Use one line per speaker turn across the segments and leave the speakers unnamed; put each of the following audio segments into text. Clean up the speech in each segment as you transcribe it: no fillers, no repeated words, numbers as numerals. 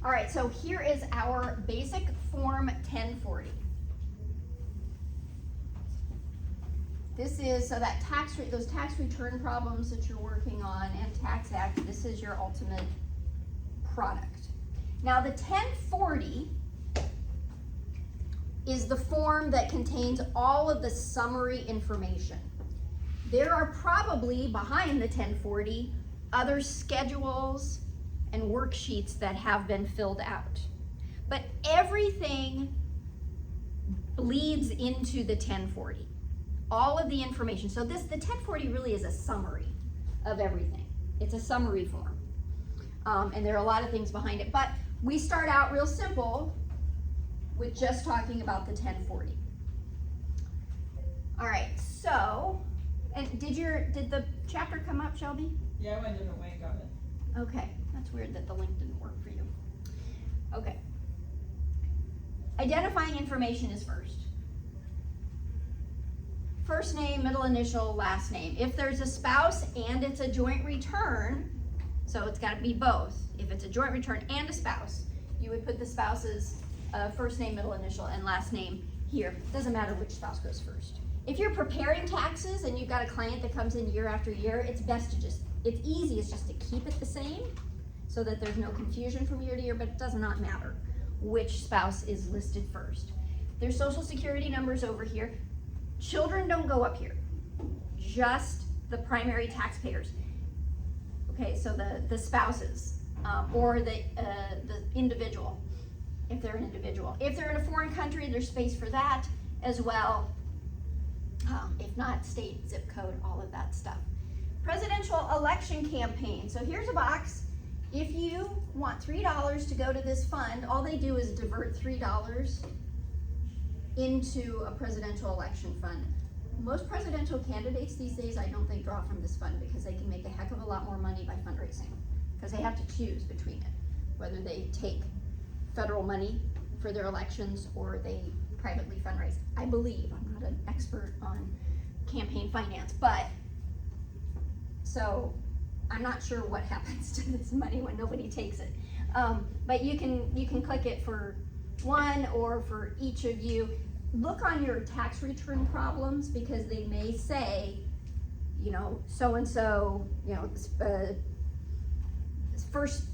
All right, so here is our basic Form 1040. This is, so that those tax return problems that you're working on and Tax Act, this is your ultimate product. Now the 1040 is the form that contains all of the summary information. There are probably behind the 1040 other schedules and worksheets that have been filled out. But everything bleeds into the 1040. All of the information. So the 1040 really is a summary of everything. It's a summary form. And there are a lot of things behind it. But we start out real simple with just talking about the 1040. All right, so, and did the chapter come up, Shelby?
Yeah, I went a different way and got it.
Okay, that's weird that the link didn't work for you. Okay. Identifying information is first. First name, middle initial, last name. If there's a spouse and it's a joint return, so it's got to be both. If it's a joint return and a spouse, you would put the spouse's first name, middle initial, and last name here. Doesn't matter which spouse goes first. If you're preparing taxes and you've got a client that comes in year after year, it's best to it's easiest just to keep it the same so that there's no confusion from year to year, but it does not matter which spouse is listed first. There's social security numbers over here. Children don't go up here, just the primary taxpayers. Okay, so the spouses or the individual, if they're an individual. If they're in a foreign country, there's space for that as well. If not, state, zip code, all of that stuff. Presidential election campaign. So here's a box. If you want $3 to go to this fund, all they do is divert $3 into a presidential election fund. Most presidential candidates these days, I don't think, draw from this fund because they can make a heck of a lot more money by fundraising because they have to choose between it, whether they take federal money for their elections or they privately fundraise. I believe, I'm not an expert on campaign finance, but so I'm not sure what happens to this money when nobody takes it. But you can click it for one or for each of you. Look on your tax return problems because they may say, you know, so-and-so, you know, first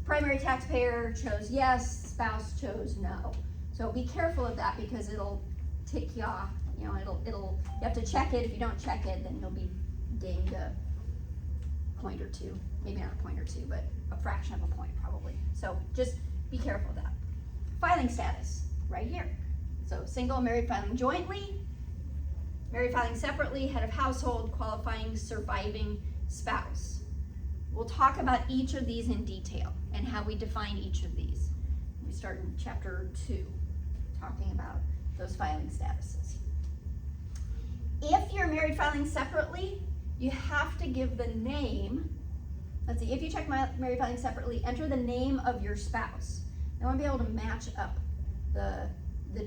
primary taxpayer chose yes, spouse chose no. So be careful of that because it'll tick you off. You know, you have to check it. If you don't check it, then you'll be dinged a point or two. Maybe not a point or two, but a fraction of a point probably. So just be careful of that. Filing status, right here. So single, married, filing jointly, married, filing separately, head of household, qualifying, surviving spouse. We'll talk about each of these in detail and how we define each of these. We start in chapter 2, talking about those filing statuses. If you're married filing separately, you have to give the name. Let's see, if you check married filing separately, enter the name of your spouse. I want to be able to match up the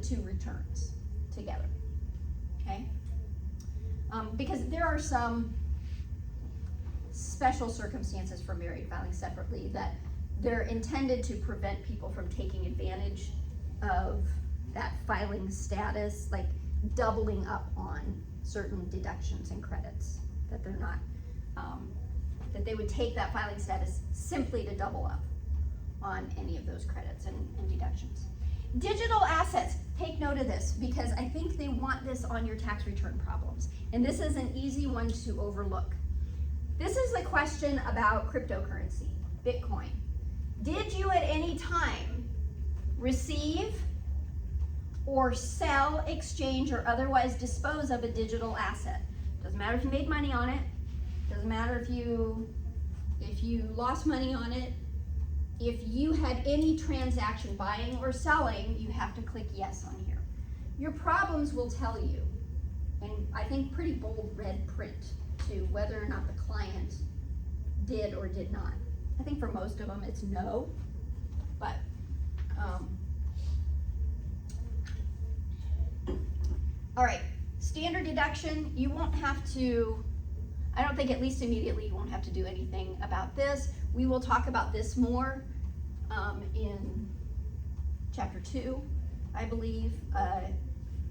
two returns together, okay? Because there are some special circumstances for married filing separately that they're intended to prevent people from taking advantage of that filing status, like doubling up on certain deductions and credits, that they're not, that they would take that filing status simply to double up on any of those credits and deductions. Digital assets, take note of this because I think they want this on your tax return problems. And this is an easy one to overlook. This is the question about cryptocurrency, Bitcoin. Did you at any time receive or sell, exchange, or otherwise dispose of a digital asset? Doesn't matter if you made money on it. Doesn't matter if you lost money on it. If you had any transaction, buying or selling, you have to click yes on here. Your problems will tell you, and I think pretty bold red print too, whether or not the client did or did not. I think for most of them it's no, but all right, standard deduction, you won't have to, I don't think at least immediately you won't have to do anything about this. We will talk about this more in chapter 2, I believe,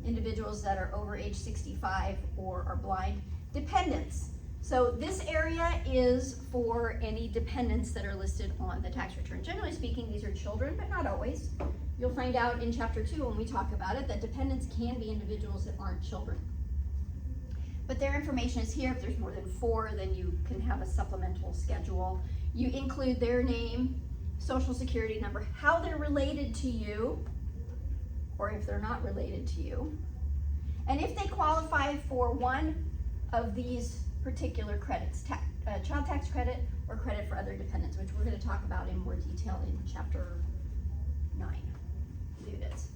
individuals that are over age 65 or are blind. Dependents. So this area is for any dependents that are listed on the tax return. Generally speaking, these are children, but not always. You'll find out in chapter 2 when we talk about it that dependents can be individuals that aren't children. But their information is here. If there's more than 4, then you can have a supplemental schedule. You include their name, social security number, how they're related to you, or if they're not related to you, and if they qualify for one of these particular credits, child tax credit or credit for other dependents, which we're going to talk about in more detail in chapter 9. I believe it is.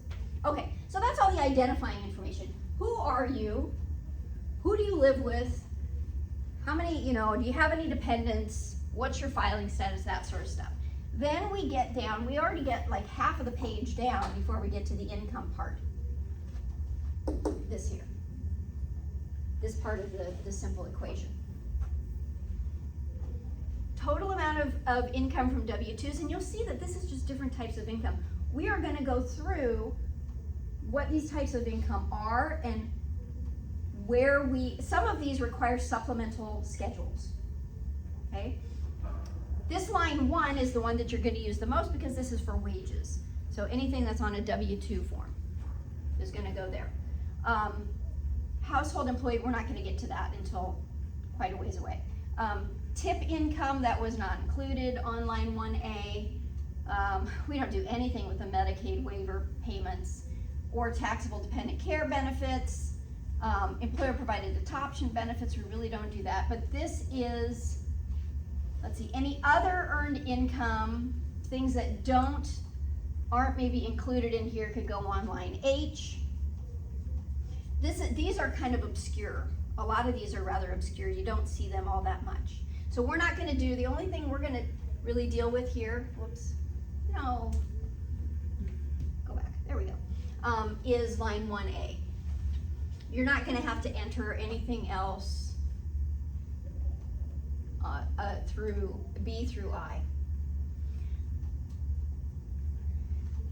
Okay, so that's all the identifying information. Who are you? Who do you live with? How many, do you have any dependents? What's your filing status? That sort of stuff. Then we get down, we already get like half of the page down before we get to the income part. This here. This part of the simple equation. Total amount of income from W-2s, and you'll see that this is just different types of income. We are going to go through what these types of income are and where some of these require supplemental schedules. Okay? This line 1 is the one that you're going to use the most because this is for wages. So anything that's on a W-2 form is going to go there. Household employee, we're not going to get to that until quite a ways away. Tip income, that was not included on line 1A. We don't do anything with the Medicaid waiver payments or taxable dependent care benefits. Employer provided adoption benefits, we really don't do that. But this is, let's see, any other earned income, things that aren't maybe included in here could go on line H. These are kind of obscure. A lot of these are rather obscure. You don't see them all that much. So we're not going to do, the only thing we're going to really deal with here, whoops, no, go back, there we go, is line 1A. You're not going to have to enter anything else through B through I.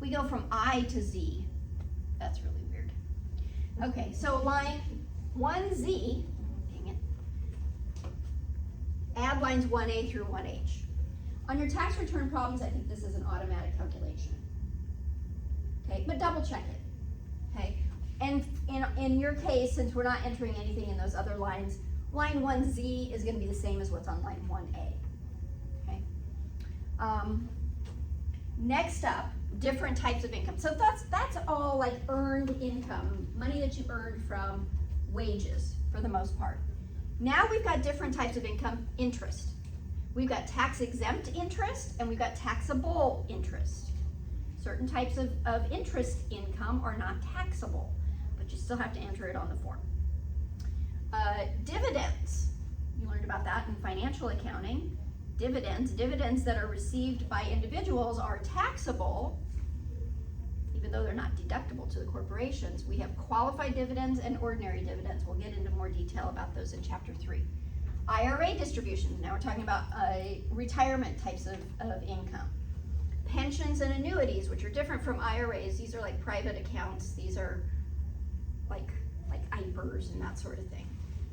We go from I to Z. That's really weird. Okay, so line 1Z, dang it, add lines 1A through 1H. On your tax return problems, I think this is an automatic calculation. Okay, but double check it. Okay, and in your case, since we're not entering anything in those other lines, line 1Z is going to be the same as what's on line 1A. Okay. Next up, different types of income. So that's all like earned income, money that you earned from wages for the most part. Now we've got different types of income. Interest. We've got tax exempt interest and we've got taxable interest. Certain types of interest income are not taxable, but you still have to enter it on the form. Dividends. You learned about that in financial accounting. Dividends that are received by individuals are taxable, even though they're not deductible to the corporations. We have qualified dividends and ordinary dividends. We'll get into more detail about those in chapter 3. IRA distributions. Now we're talking about retirement types of income. Pensions and annuities, which are different from IRAs. These are like private accounts. These are like IPERs and that sort of thing.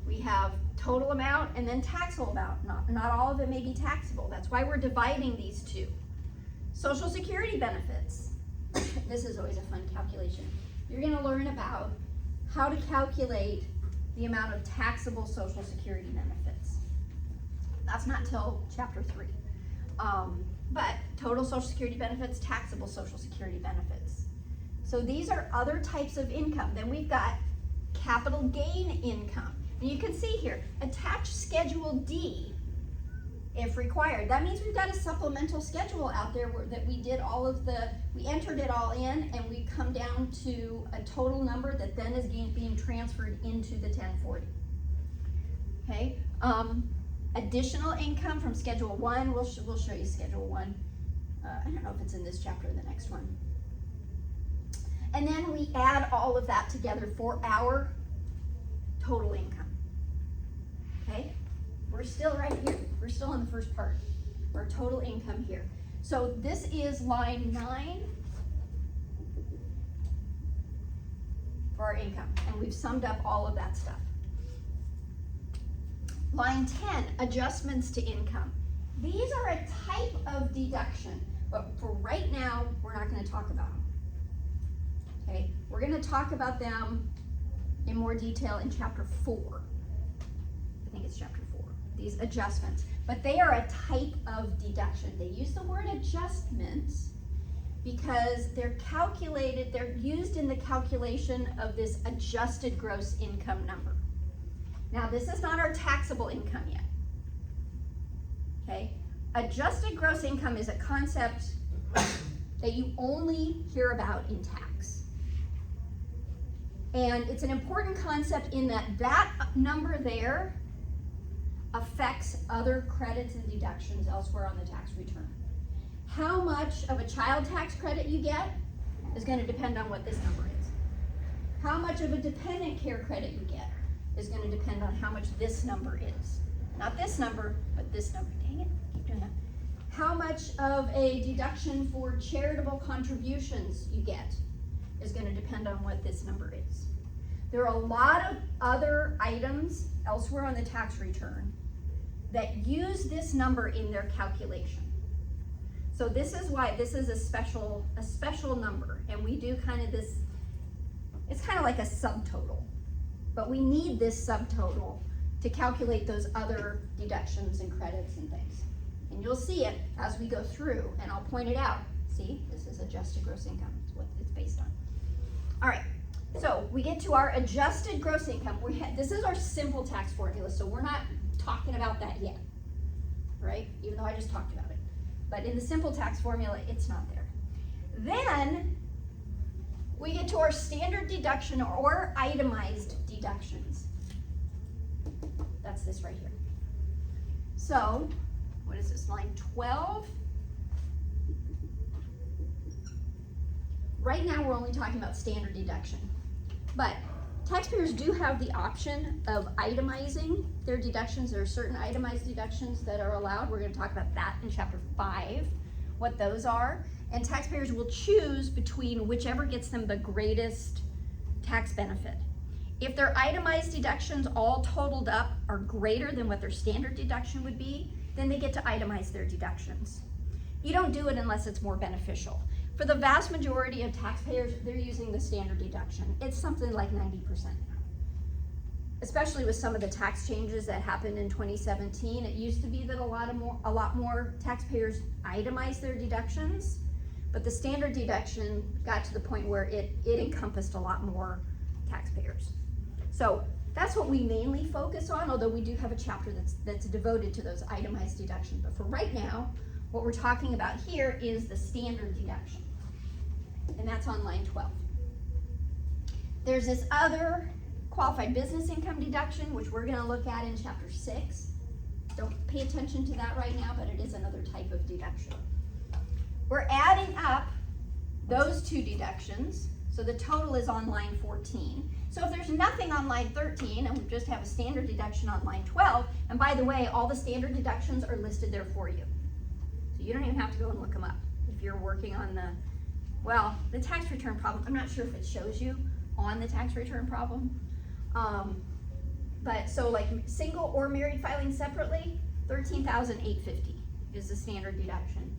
We have total amount and then taxable amount. Not all of it may be taxable. That's why we're dividing these two. Social Security benefits. This is always a fun calculation. You're going to learn about how to calculate the amount of taxable Social Security benefits. That's not till chapter 3. But total Social Security benefits, taxable Social Security benefits. So these are other types of income. Then we've got capital gain income. And you can see here, attach Schedule D if required. That means we've got a supplemental schedule out there that we did we entered it all in and we come down to a total number that then is being transferred into the 1040. Okay, additional income from Schedule 1, we'll show you Schedule 1. I don't know if it's in this chapter or the next one. And then we add all of that together for our total income. Okay, we're still right here. We're still in the first part. Our total income here. So this is line 9 for our income, and we've summed up all of that stuff. Line 10, adjustments to income. These are a type of deduction, but for right now, we're not going to talk about them. Okay, we're going to talk about them in more detail in chapter 4. I think it's chapter 4, these adjustments. But they are a type of deduction. They use the word adjustments because they're calculated, they're used in the calculation of this adjusted gross income number. Now, this is not our taxable income yet. Okay? Adjusted gross income is a concept that you only hear about in tax. And it's an important concept in that that number there affects other credits and deductions elsewhere on the tax return. How much of a child tax credit you get is going to depend on what this number is. How much of a dependent care credit you get is going to depend on how much this number is. Not this number, but this number. Dang it, keep doing that. How much of a deduction for charitable contributions you get is going to depend on what this number is. There are a lot of other items elsewhere on the tax return that use this number in their calculation. So this is why this is a special number, and we do kind of this, it's kind of like a subtotal, but we need this subtotal to calculate those other deductions and credits and things. And you'll see it as we go through, and I'll point it out. See, this is adjusted gross income, it's what it's based on. All right, so we get to our adjusted gross income. This is our simple tax formula, so we're not talking about that yet, right? Even though I just talked about it. But in the simple tax formula, it's not there. Then we get to our standard deduction or itemized deductions. That's this right here. So, what is this, line 12? Right now, we're only talking about standard deduction. But taxpayers do have the option of itemizing their deductions. There are certain itemized deductions that are allowed. We're going to talk about that in chapter 5, what those are. And taxpayers will choose between whichever gets them the greatest tax benefit. If their itemized deductions all totaled up are greater than what their standard deduction would be, then they get to itemize their deductions. You don't do it unless it's more beneficial. For the vast majority of taxpayers, they're using the standard deduction. It's something like 90% now. Especially with some of the tax changes that happened in 2017. It used to be that a lot more taxpayers itemized their deductions, but the standard deduction got to the point where it encompassed a lot more taxpayers. So that's what we mainly focus on, although we do have a chapter that's devoted to those itemized deductions. But for right now, what we're talking about here is the standard deduction, and that's on line 12. There's this other qualified business income deduction, which we're going to look at in chapter 6. Don't pay attention to that right now, but it is another type of deduction. We're adding up those two deductions, so the total is on line 14. So if there's nothing on line 13, and we just have a standard deduction on line 12, and by the way, all the standard deductions are listed there for you. So you don't even have to go and look them up if you're working on the tax return problem. I'm not sure if it shows you on the tax return problem. But so like single or married filing separately, $13,850 is the standard deduction.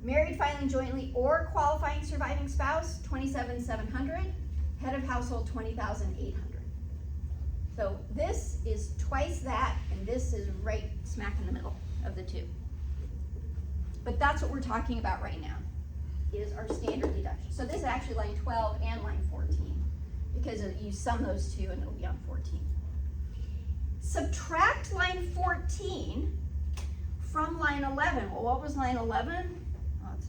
Married filing jointly or qualifying surviving spouse, $27,700. Head of household, $20,800. So this is twice that, and this is right smack in the middle of the two. But that's what we're talking about right now, is our standard deduction. So this is actually line 12 and line 14, because you sum those two and it'll be on 14. Subtract line 14 from line 11. Well, what was line 11? Oh, it's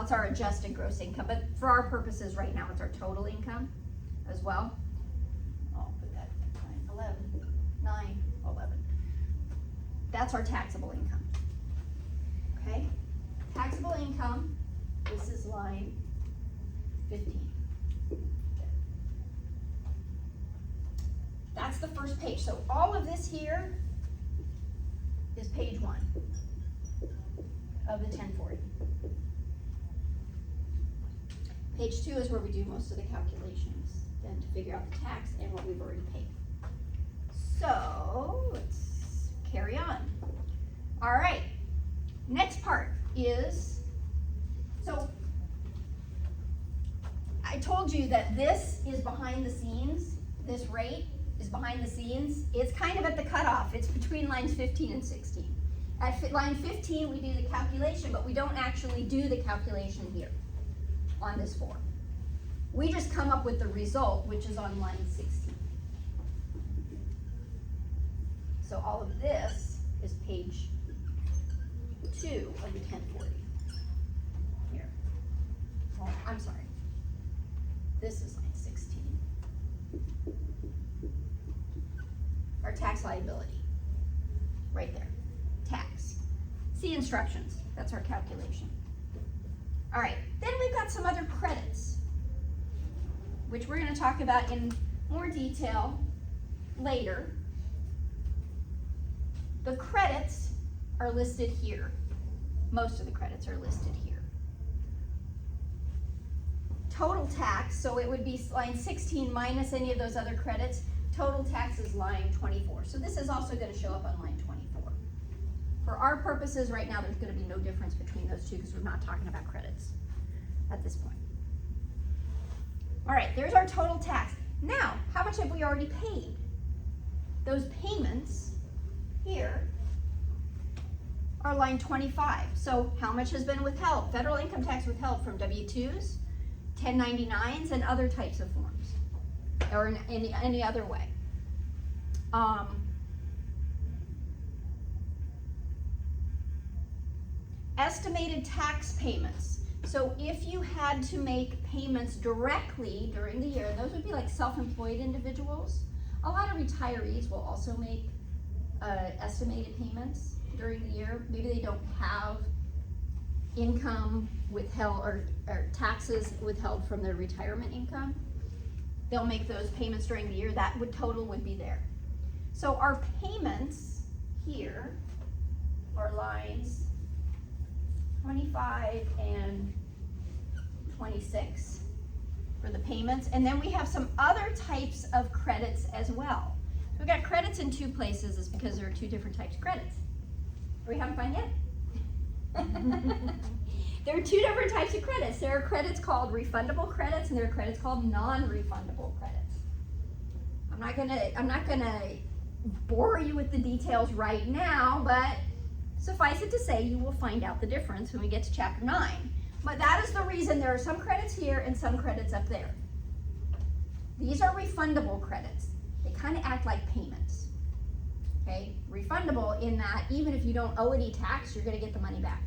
it's our adjusted gross income, but for our purposes right now, it's our total income as well. I'll put that 9, 11. That's our taxable income. Okay? Taxable income, this is line 15. That's the first page. So all of this here is page 1. of the 1040. Page 2 is where we do most of the calculations, then to figure out the tax and what we've already paid. So let's carry on. All right, next part is, so I told you that this is behind the scenes, this rate is behind the scenes. It's kind of at the cutoff. It's between lines 15 and 16. At line 15, we do the calculation, but we don't actually do the calculation here on this form. We just come up with the result, which is on line 16. So all of this is page 2 of the 1040. Here. Oh, I'm sorry. This is line 16. Our tax liability, right there, tax. See instructions, that's our calculation. All right, then we've got some other credits, which we're gonna talk about in more detail later. The credits are listed here. Most of the credits are listed here. Total tax, so it would be line 16 minus any of those other credits. Total tax is line 24. So this is also going to show up on line 24. For our purposes right now, there's going to be no difference between those two because we're not talking about credits at this point. All right, there's our total tax. Now, how much have we already paid? Those payments here are line 25. So how much has been withheld? Federal income tax withheld from W-2s, 1099s, and other types of forms, or in any other way. Estimated tax payments. So if you had to make payments directly during the year, those would be like self-employed individuals. A lot of retirees will also make estimated payments during the year. Maybe they don't have income withheld or taxes withheld from their retirement income. They'll make those payments during the year. That total would be there. So our payments here are lines 25 and 26 for the payments. And then we have some other types of credits as well. So we got credits in two places. It's because there are two different types of credits. Are we having fun yet? There are two different types of credits. There are credits called refundable credits and there are credits called non-refundable credits. I'm not gonna bore you with the details right now, but suffice it to say you will find out the difference when we get to chapter 9. But that is the reason there are some credits here and some credits up there. These are refundable credits. They kind of act like payments. Okay, refundable in that even if you don't owe any tax, you're going to get the money back.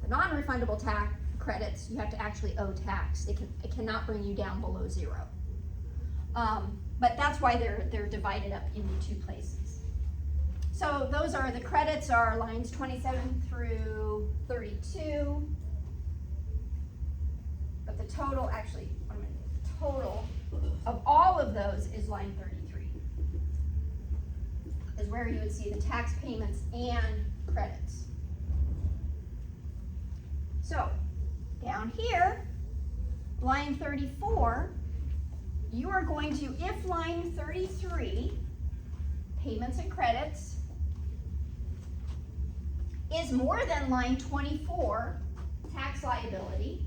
The non-refundable tax credits, you have to actually owe tax. It cannot bring you down below 0. But that's why they're divided up into two places. So those are the credits are lines 27 through 32. But the total, actually, the total of all of those is line 33. Is where you would see the tax payments and credits. So, down here, line 34, you are going to, if line 33, payments and credits, is more than line 24, tax liability,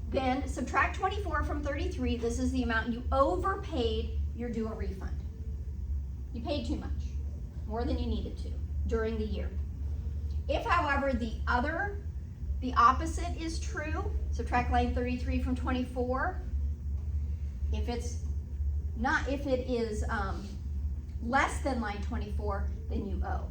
then subtract 24 from 33, this is the amount you overpaid, you're due a refund. You paid too much, more than you needed to during the year. If, however, the opposite is true, subtract line 33 from 24, if it is less than line 24, then you owe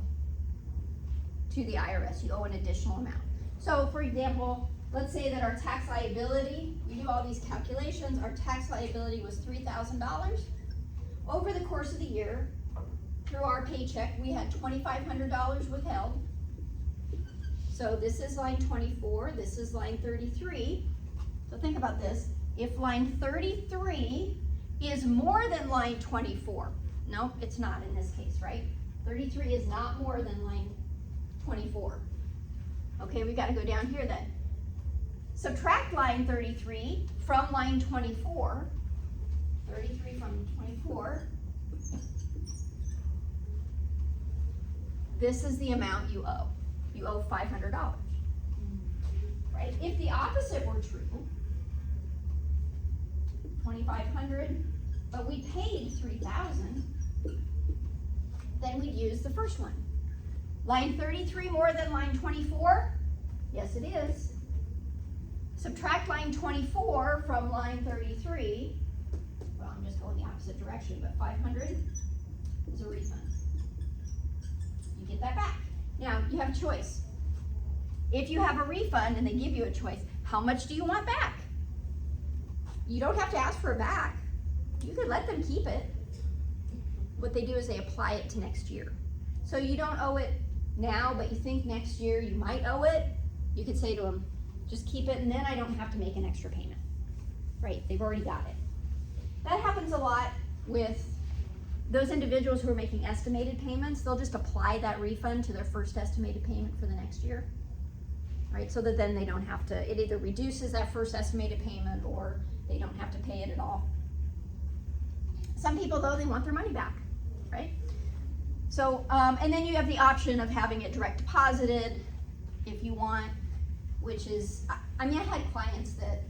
to the IRS. You owe an additional amount. So, for example, let's say that our tax liability, we do all these calculations, our tax liability was $3,000. Over the course of the year, through our paycheck, we had $2,500 withheld. So this is line 24, this is line 33. So think about this. If line 33 is more than line 24, no, it's not in this case, right? 33 is not more than line 24. Okay, we gotta go down here then. Subtract line 33 from line 24. 33 from 24. This is the amount you owe. You owe $500. Right? If the opposite were true, 2,500, but we paid 3,000, then we'd use the first one. Line 33 more than line 24? Yes, it is. Subtract line 24 from line 33. Well, I'm just going the opposite direction, but 500 is a refund. You get that back. Now, you have a choice. If you have a refund and they give you a choice, how much do you want back? You don't have to ask for it back. You could let them keep it. What they do is they apply it to next year. So you don't owe it now, but you think next year you might owe it. You could say to them, just keep it and then I don't have to make an extra payment. Right, they've already got it. That happens a lot with those individuals who are making estimated payments. They'll just apply that refund to their first estimated payment for the next year. Right, so that then they don't have to, it either reduces that first estimated payment or they don't have to pay it at all. Some people though, they want their money back, right? So, and then you have the option of having it direct deposited if you want, which is, I mean, I had clients that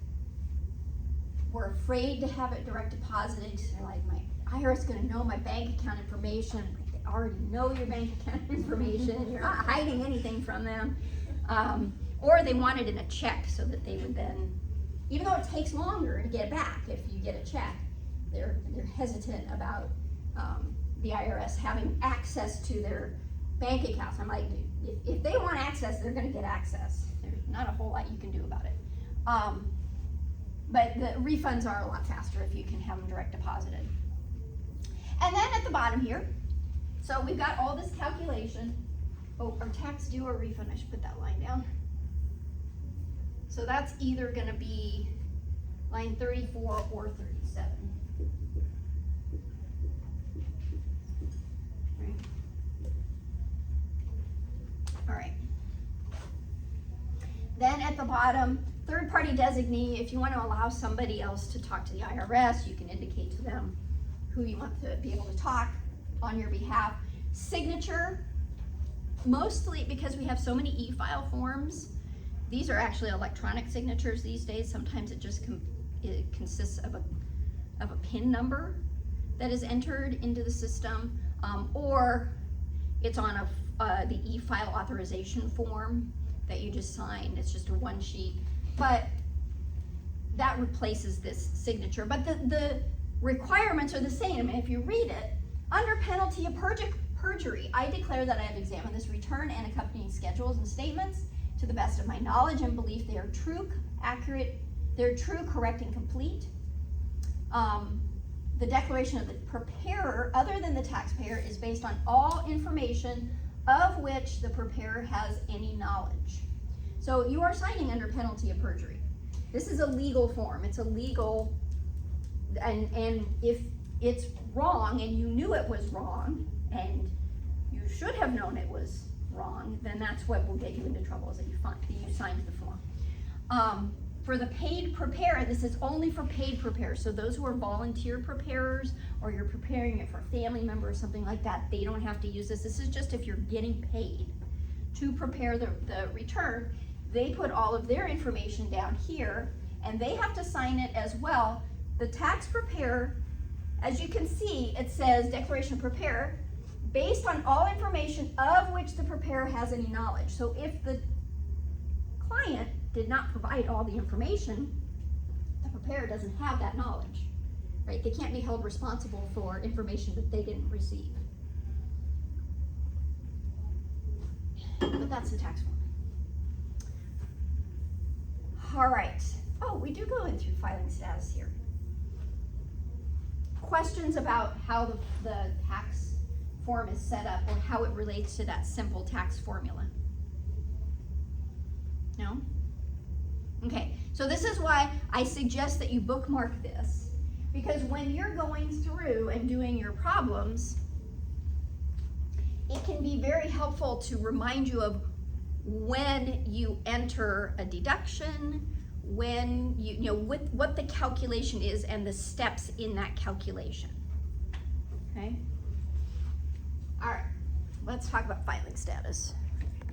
were afraid to have it direct deposited. They're like, my IRS is gonna know my bank account information. They already know your bank account information. You're not hiding anything from them. Or they want it in a check so that they would then, even though it takes longer to get it back if you get a check, they're hesitant about the IRS having access to their bank accounts. I'm like, if they want access, they're gonna get access. There's not a whole lot you can do about it. But the refunds are a lot faster if you can have them direct deposited. And then at the bottom here, so we've got all this calculation. Oh, our tax due or refund, I should put that line down. So that's either gonna be line 34 or 37. Right. All right. Then at the bottom, third-party designee, if you want to allow somebody else to talk to the IRS, you can indicate to them who you want to be able to talk on your behalf. Signature, mostly because we have so many e-file forms, these are actually electronic signatures these days. Sometimes it just it consists of a PIN number that is entered into the system, or it's on the e-file authorization form that you just sign. It's just a one sheet, but that replaces this signature. But the requirements are the same. And if you read it, under penalty of perjury, I declare that I have examined this return and accompanying schedules and statements to the best of my knowledge and belief. They are true, accurate, they're true, correct, and complete. The declaration of the preparer, other than the taxpayer, is based on all information of which the preparer has any knowledge. So you are signing under penalty of perjury. This is a legal form. It's a legal, and if it's wrong and you knew it was wrong and you should have known it was wrong, then that's what will get you into trouble, is that you signed the form. For the paid preparer, this is only for paid preparers. So those who are volunteer preparers, or you're preparing it for a family member or something like that, they don't have to use this. This is just if you're getting paid to prepare the return. They put all of their information down here, and they have to sign it as well. The tax preparer, as you can see, it says declaration of preparer, based on all information of which the preparer has any knowledge. So if the client did not provide all the information, the preparer doesn't have that knowledge, right? They can't be held responsible for information that they didn't receive. But that's the tax form. All right. Oh, we do go in through filing status here. Questions about how the tax form is set up or how it relates to that simple tax formula? No? Okay, so this is why I suggest that you bookmark this, because when you're going through and doing your problems, it can be very helpful to remind you of when you enter a deduction, when you know what the calculation is and the steps in that calculation. Okay? All right, let's talk about filing status.